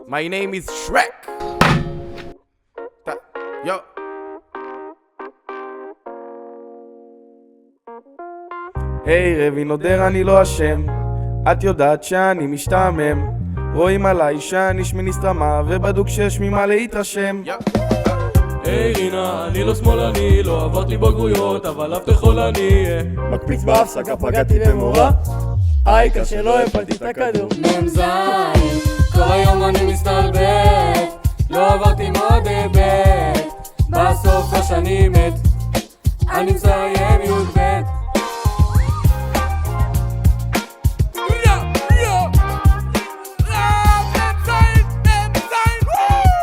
My name is Shrek. Yo. היי רבי נודר אני לא אשם, את יודעת שאני משתעמם, רואים עליי שאני שמי נסתמה ובדוק שיש ממה להתרשם. היי רינה, אני לא שמאלני, לא עברתי בגרויות, אבל אף תכול אני מקפיץ בהפסקה, פגעתי במורה, העיקר שלא הפלתי את הכדור. ממזיים, כל היום אני מסתלבט, לא עברתי מאוד היבט, בסוף השני מת, אני מסיים י"ב.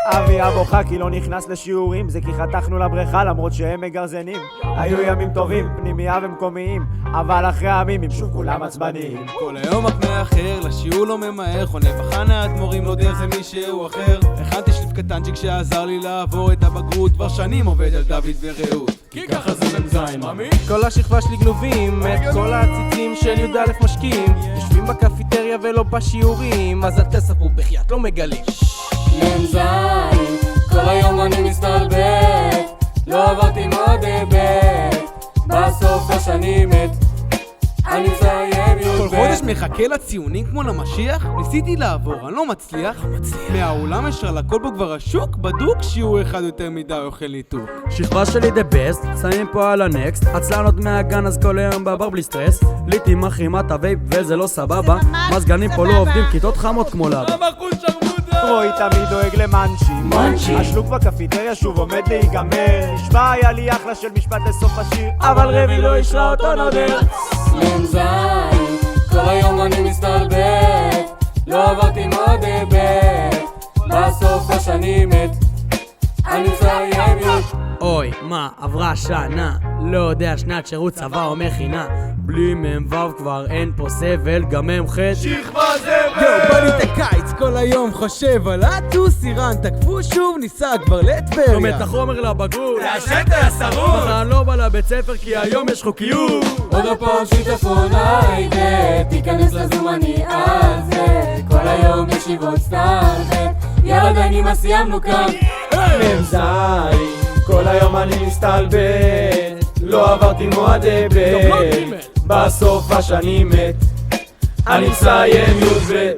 אבי הבוכה כי לא נכנס לשיעורים, זה כי חתכנו לבריכה למרות שהם מגרזנים. היו ימים טובים, פנימיה ומקומיים, אבל אחרי הימים הם שוב כולם עצבניים. כל היום רק מאחר, לשיעור לא ממהר, חונה בחנה מורים לא דרך זה מישהו אחר. הכנתי שליף קטנצ'יק שעזר לי לעבור את הבגרות, כבר שנים עובד על דוד ורעות, כי ככה זה ממזיים, ממי? כל השכבה שלי גנובים, את כל העציצים של י"א משקיעים, יושבים בקפיטריה ולא בשיעורים, אז אל תספרו בחייאת, לא מגלים. ממזיים, כל היום אני מסתלבט, לא עברתי מאוד היבט, בסוף השני מת, אני מסיים י"ב. כל חודש מחכה לציונים כמו למשיח, ניסיתי לעבור, אני לא מצליח. מהאולם ישר לכל בו כבר השוק, בדוק שיעור אחד יותר מדי אוכל ניתוק. שכבה שלי the best, שמים פה על הנקסט, עצלנות מהגן אז כל היום בבר בלי סטרס, ליטי מחרימה את הווייפ וזה לא סבבה, מזגנים פה לא עובדים, כיתות חמות כמו לבה. רועי תמיד דואג למאנצ'ים, השלוק בקפיטריה שוב עומד להיגמר, נשבע היה לי אחלה של משפט לסוף השיר, אבל רבי לא אישרה אותו נודר. ממזיים, כל היום אני מסתלבט, לא עברתי מאוד היבט, בסוף השני מת, אני מסיים י"ב. אוי, מה, עברה שנה, לא יודע שנת שירות צבא או מכינה, בלי מ"ו כבר אין פה סבל, גם מ"ח שכבה זבל! יו, בא לי את הקיץ, כל היום חושב על הטוס, איראן תקפו שוב, ניסה כבר לטבריה. לומד את החומר לבגרות, לעשן את הסרות! מחר אני לא בא לבית ספר כי היום יש חוקיות. עוד הפעם שיטפון היידה, תיכנס לזום אני על זה, כל היום ישיבות סטלבט, יאללה דיינים סיימנו כאן. ממזיים, כל היום אני מסתלבט, לא עברתי מועד היבט, בסוף השני מת, אני מסיים י"ב.